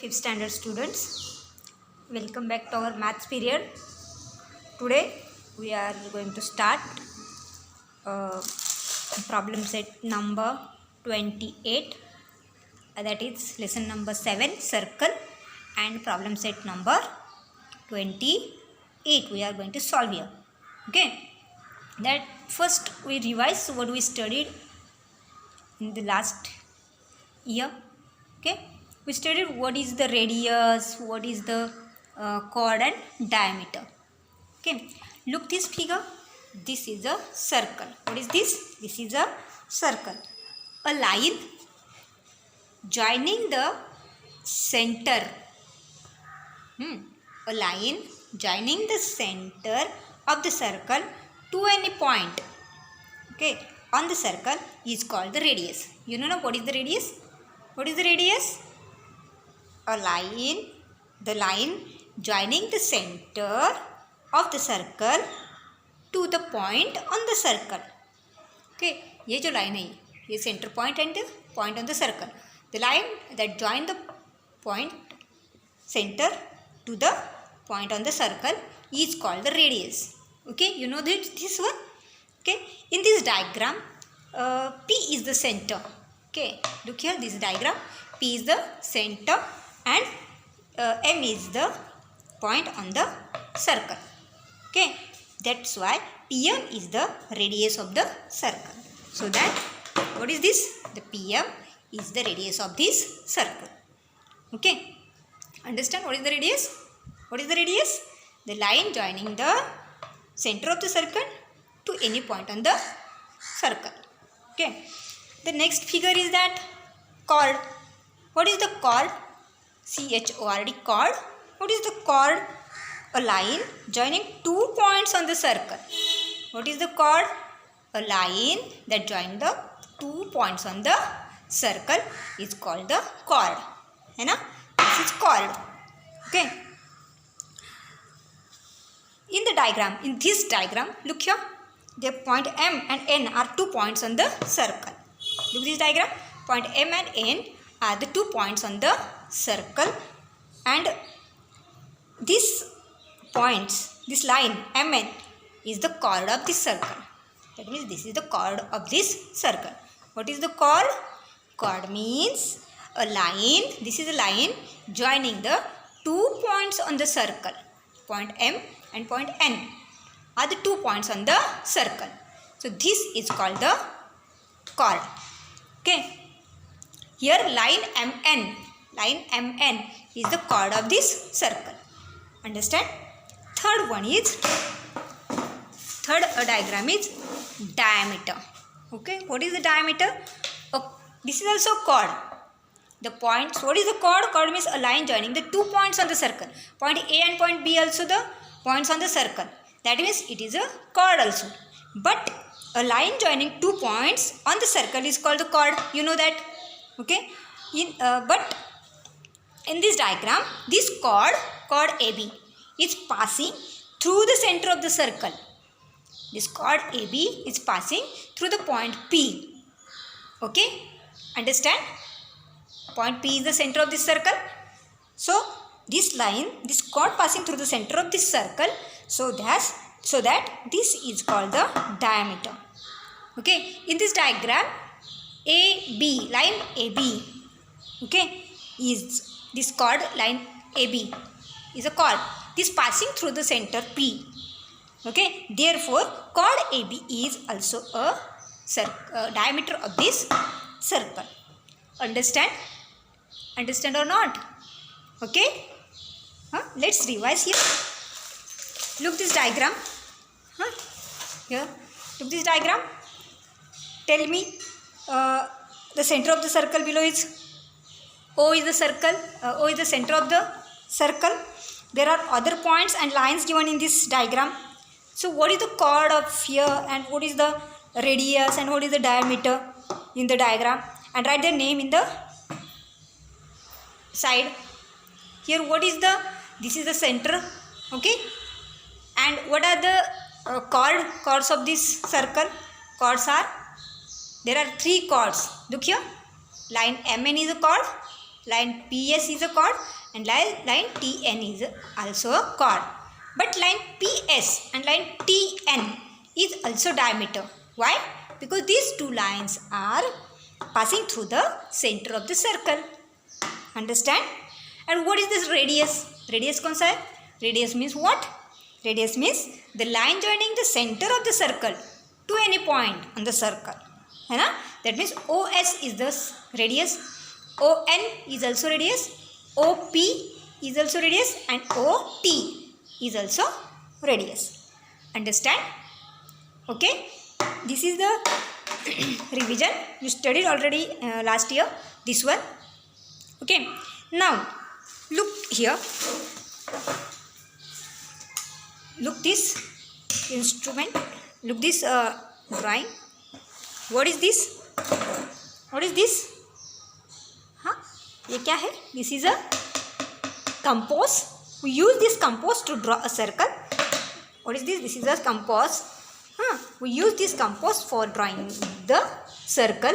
5th standard students, welcome back to our maths period. Today we are going to start problem set number 28, that is lesson number 7 circle, and problem set number 28 we are going to solve here. Okay, that first we revise what we studied in the last year. Okay, we studied what is the radius, what is the chord and diameter. Okay, look this figure. This is a circle. What is this? This is a circle. A line joining the center. A line joining the center of the circle to any point. Okay, on the circle is called the radius. You know what is the radius? What is the radius? A line, the line joining the center of the circle to the point on the circle. Okay, ये जो line है ये center point and the point on the circle. The line that join the point center to the point on the circle is called the radius. Okay, you know this one. Okay, in this diagram, P is the center. Okay, look here, this diagram. P is the center and M is the point on the circle. Okay, that's why PM is the radius of the circle. So that, what is this? The PM is the radius of this circle. Okay, understand what is the radius? What is the radius? The line joining the center of the circle to any point on the circle. Okay, the next figure is that chord. What is the chord? C-H-O-R-D, chord. What is the chord? A line joining 2 points on the circle. What is the chord? A line that joins the 2 points on the circle is called the chord. है ना? This is chord. Okay. In the diagram, in this diagram, look here. The point M and N are 2 points on the circle. Look this diagram. Point M and N are the 2 points on the circle, and this points, this line MN is the chord of this circle. That means this is the chord of this circle. What is the chord? Chord means a line. This is a line joining the 2 points on the circle. Point M and point N are the 2 points on the circle. So this is called the chord. Okay. Here line MN is the chord of this circle. Understand? Third diagram is diameter. Okay, what is the diameter? This is also chord. The points, what is the chord? Chord means a line joining the 2 points on the circle. Point A and point B also the points on the circle. That means it is a chord also. But a line joining 2 points on the circle is called the chord. You know that. Okay. But in this diagram, this chord AB, is passing through the center of the circle. This chord AB is passing through the point P. Okay. Understand? Point P is the center of this circle. So this line, this chord passing through the center of this circle, so that this is called the diameter. Okay. In this diagram, AB, line AB, okay, is this chord, line AB is a chord. This passing through the center P. Okay. Therefore, chord AB is also a diameter of this circle. Understand? Understand or not? Okay. Let's revise here. Look this diagram. Here. Look this diagram. Tell me. The center of the circle below is O is the circle. O is the center of the circle. There are other points and lines given in this diagram. So what is the chord of here, and what is the radius, and what is the diameter in the diagram? And write their name in the side. Here what is the, this is the center. Okay. And what are the chords of this circle? Chords are, there are 3 chords. Look here. Line MN is a chord. line PS is a chord and line TN is also a chord. But line PS and line TN is also diameter. Why? Because these two lines are passing through the center of the circle. Understand? And what is this radius? Radius कौन सा है? Radius means what? Radius means the line joining the center of the circle to any point on the circle. है ना? That means OS is the radius, ON is also radius, OP is also radius, and OT is also radius. Understand? Okay? This is the revision. You studied already last year. This one. Okay. Now, look here. Look this instrument. Look this drawing. What is this? What is this? हाँ, ये क्या है? This is a compass. We use this compass to draw a circle. What is this? This is a compass. We use this compass for drawing the circle.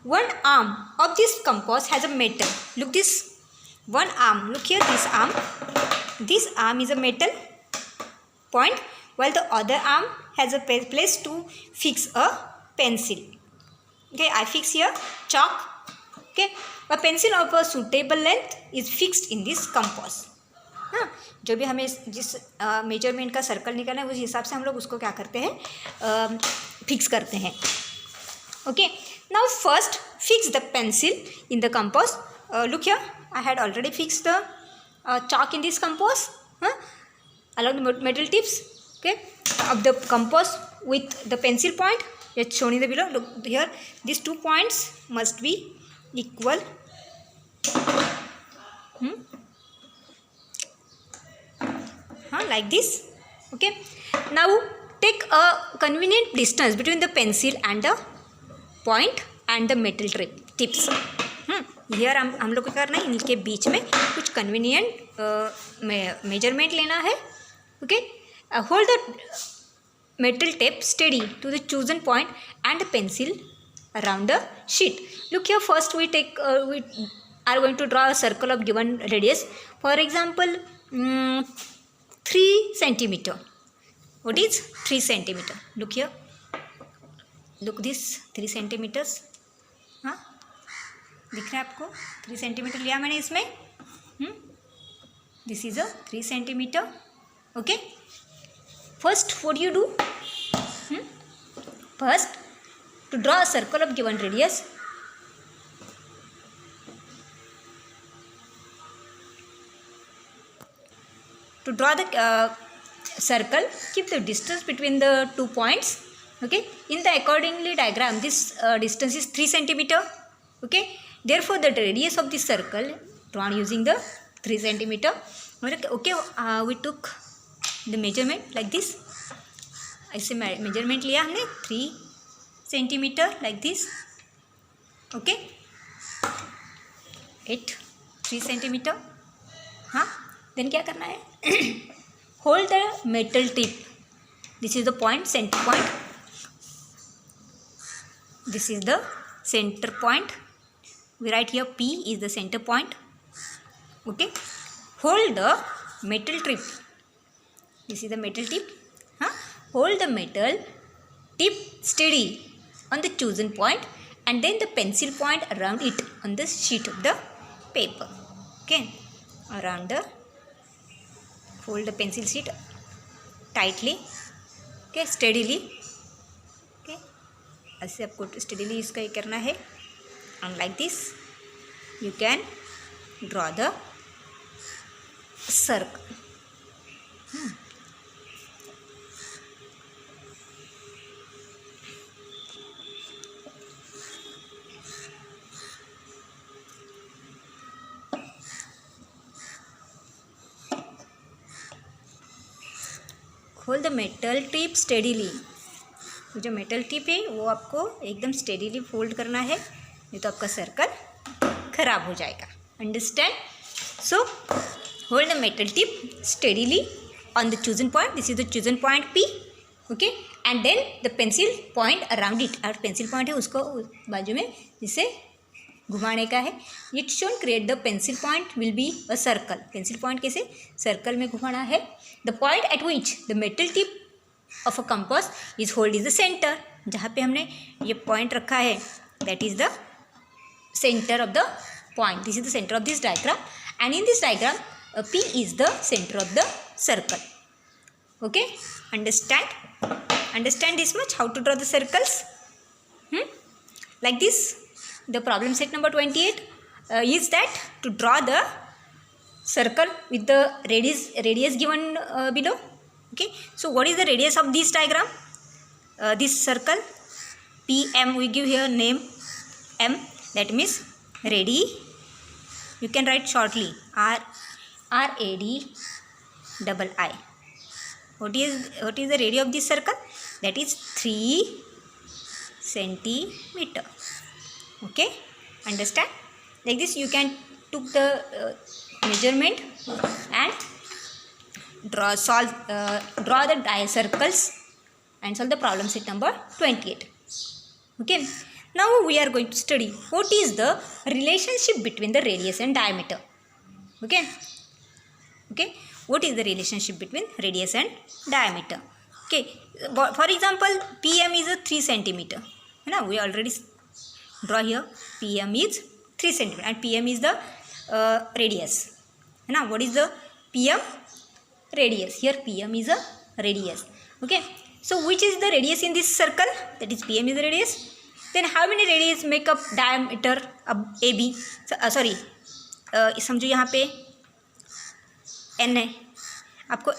One arm of this compass has a metal. Look this. One arm. Look here. This arm. This arm is a metal point, while the other arm has a place to fix a pencil. Okay, I fix here chalk. Okay, a pencil of a suitable length is fixed in this compass. हाँ, जो भी हमें जिस measurement का circle निकालना है उस हिसाब से हम लोग उसको क्या करते हैं, फिक्स करते हैं. Okay, now first fix the pencil in the compass. Look here, I had already fix the chalk in this compass along the metal tips, okay, of the compass with the pencil point. It's shown in the below. Look here, these 2 points must be equal. Like this. Okay, now take a convenient distance between the pencil and the point and the metal tips. Here हम लोग को करना है, इनके बीच में कुछ convenient measurement लेना है. Okay, hold the metal tape steady to the chosen point and the pencil around the sheet. Look here, first we are going to draw a circle of given radius. For example, 3 centimeter. What is 3 centimeter? Look here. Look this 3 centimeters. हाँ, दिख रहा है आपको? 3 centimetre लिया मैंने इसमें. This is a 3 centimetre. Okay, first what do you do? First, to draw a circle of given radius, to draw the circle, keep the distance between the 2 points. Okay, in the accordingly diagram this distance is 3 centimeter. Okay, therefore the radius of this circle drawn using the 3 centimeter. Okay, we took the measurement like this. ऐसे measurement लिया हमने 3 centimetre like this. Okay, 3 centimetre. हाँ, then क्या करना है? Hold the metal tip. This is the point, centre point. This is the centre point. We write here P is the center point. Okay, hold the metal tip. This is the metal tip. Hold the metal tip steady on the chosen point and then the pencil point around it on the sheet of the paper. Okay, around the, hold the pencil sheet tightly. Okay, steadily. Okay, ऐसे आपको steadily इसका ये करना है. And like this you can draw the circle. Hold the metal tip steadily. जो metal tip है वो आपको एकदम स्टेडीली फोल्ड करना है, नहीं तो आपका सर्कल खराब हो जाएगा. Understand? So hold the metal tip steadily on the chosen point. This is the chosen point P. Okay, and then the pencil point around it. और पेंसिल पॉइंट है उसको बाजू में जिससे घुमाने का है. It should create the pencil point will be a circle. pencil point कैसे सर्कल में घुमाना है. The point at which the metal tip of a compass is hold is the center. जहाँ पे हमने ये पॉइंट रखा है that is the center of the point. This is the center of this diagram, and in this diagram P is the center of the circle. Okay, understand this much, how to draw the circles. Like this. The problem set number 28 is that to draw the circle with the radius given below. Okay, so what is the radius of this diagram? This circle PM, we give here name M, that means radi. You can write shortly RAD double I. What is the radius of this circle? That is 3 centimeter. Okay, understand? Like this you can took the measurement and draw the circles and solve the problem set number 28. Okay, now we are going to study what is the relationship between the radius and diameter. Okay, what is the relationship between radius and diameter? Okay, for example, PM is a 3 centimeter. Now we already draw here. PM is 3 centimeter and PM is the radius. Now what is the PM? Radius. Here PM is a radius. Okay, so which is the radius in this circle? That is PM is the radius. Then how many radius make up diameter of AB? समझो यहाँ पे N है, आपको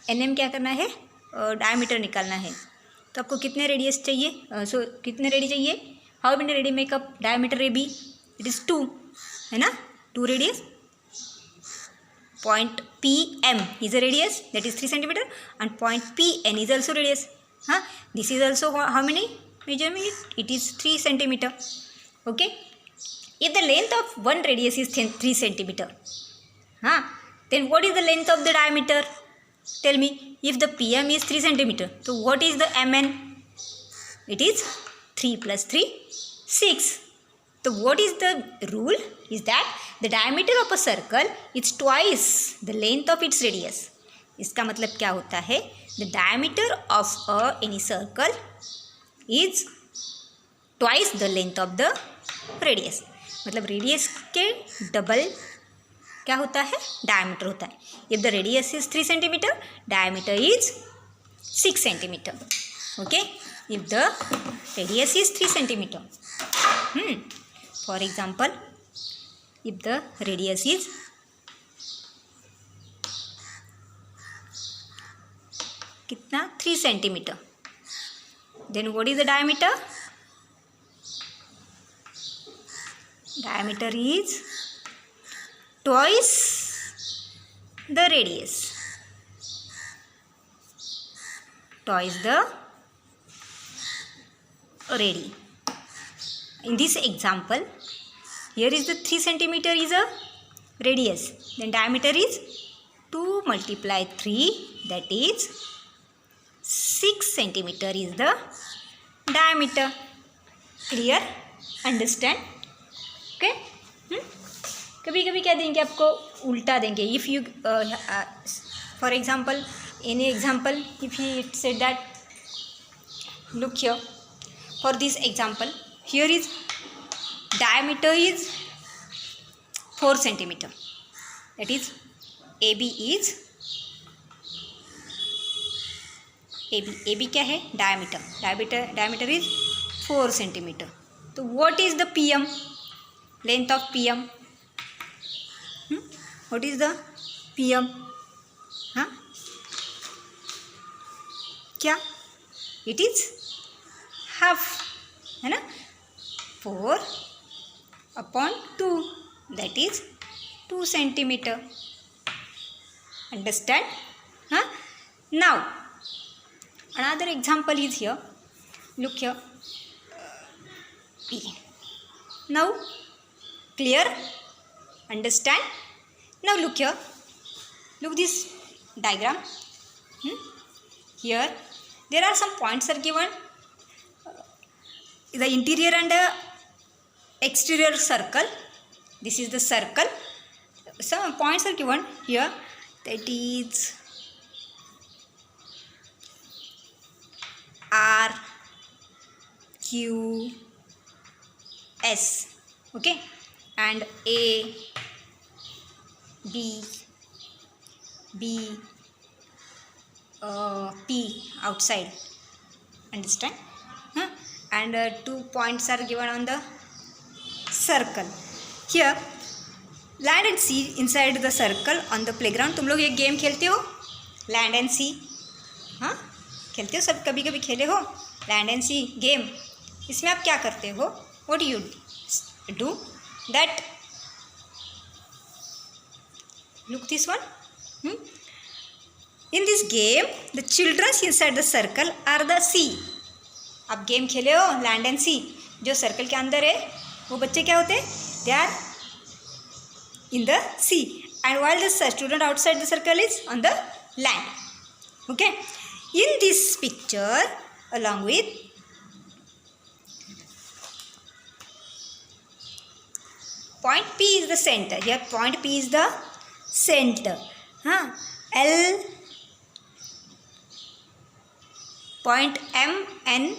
NM क्या करना है, diameter निकालना है. तो आपको कितने रेडियस चाहिए, कितने रेडी चाहिए? How many ready makeup diameter AB? It is 2, है ना, 2 radius. Point PM is a radius, that is 3 centimeter, and point PN is also radius. This is also how many measurement? It is 3 centimeter. Okay, if the length of one radius is 3 centimeter, then what is the length of the diameter? Tell me. If the PM is 3 centimeter, so what is the MN? It is 3 plus 3, 6. So what is the rule? Is that the diameter of a circle is twice the length of its radius. इसका मतलब क्या होता है? The diameter of any circle is twice the length of the radius. मतलब radius के double क्या होता है? डायमीटर होता है. If the radius is 3 centimeter, diameter is 6 centimeter. Okay, if the radius is 3 centimeter. For example, if the radius is कितना 3 centimeter, then what is the diameter? Diameter is twice the radius, twice the radi. In this example, here is the 3 centimeter is a radius, then diameter is 2 multiply 3, that is 6 centimeter is the diameter. Clear? Understand? Okay? कभी कभी क्या देंगे आपको, उल्टा देंगे. If you for example, any example, if he said that, look here, for this example, here is diameter is 4 centimeter, that is AB is AB क्या है? diameter is 4 centimeter. तो what is the PM? Length of PM? What is the PM? क्या? It is half, है ना, 4 upon 2, that is 2 centimeter. Understand? Now another example is here. Look here. Now clear? Understand? Now look here. Look this diagram. Here there are some points are given. the interior and the exterior circle. This is the circle. Some points are given here, that is R, Q, S, okay, and A, B, P outside, understand? And 2 points are given on the circle. Here land and see inside the circle on the playground. तुम लोग ये game खेलते हो, land and सी? हाँ, खेलते हो सब, कभी कभी खेले हो लैंड एंड सी गेम. इसमें आप क्या करते हो? What you do that, look this one. In this game the childrens inside the circle are the C. आप गेम खेले हो लैंड एंड सी, जो सर्कल के अंदर है वो बच्चे क्या होते हैं? They are in the sea, and while the student outside the circle is on the land. Okay, in this picture, along with point P is the center. Here point P is the center. L, point M, N,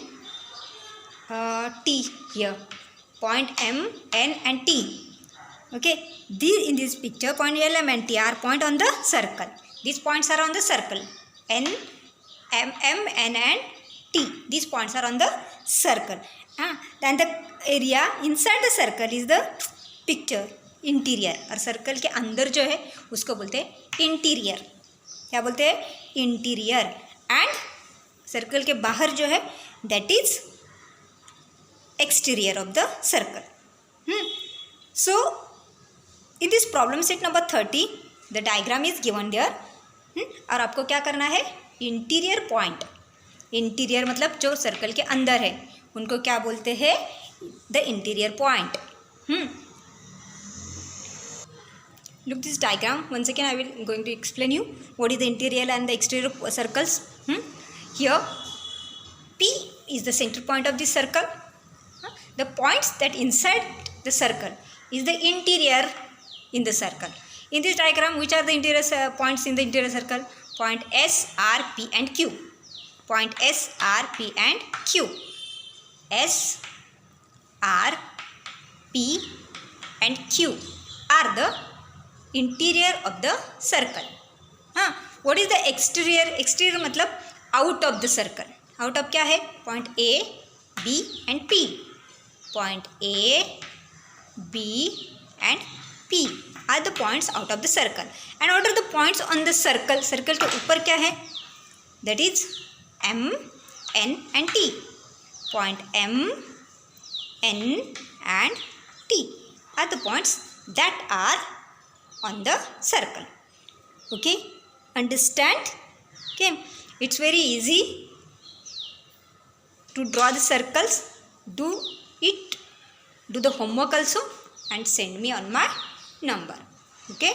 T. Here point M, N and T. Okay, in this picture point L, M and T are point on the circle. These points are on the circle. N, M, N and T. These points are on the circle. Then the area inside the circle is the picture, interior. और circle के अंदर जो है उसको बोलते हैं interior. क्या बोलते हैं? इंटीरियर. एंड सर्कल के बाहर जो है that is exterior of the circle. So in this problem set number 30 the diagram is given there. और आपको क्या करना है? Interior point. इंटीरियर मतलब जो सर्कल के अंदर है उनको क्या बोलते हैं? The interior point. Look this diagram once again. I will going to explain you what is the interior and the exterior circles. Here P is the center point of this circle. The points that inside the circle is the interior in the circle. In this diagram, which are the interior points in the interior circle? Point S, R, P and Q. Point S, R, P and Q. S, R, P and Q are the interior of the circle. What is the exterior? Exterior मतलब out of the circle. Out of क्या है? Point A, B and P. Point A, B and P are the points out of the circle. And what are the points on the circle? Circle के ऊपर क्या है? That is M, N and T. Point M, N and T are the points that are on the circle. Okay, understand? Okay, it's very easy to draw the circles. Do it, do the homework also and send me on my number. Okay.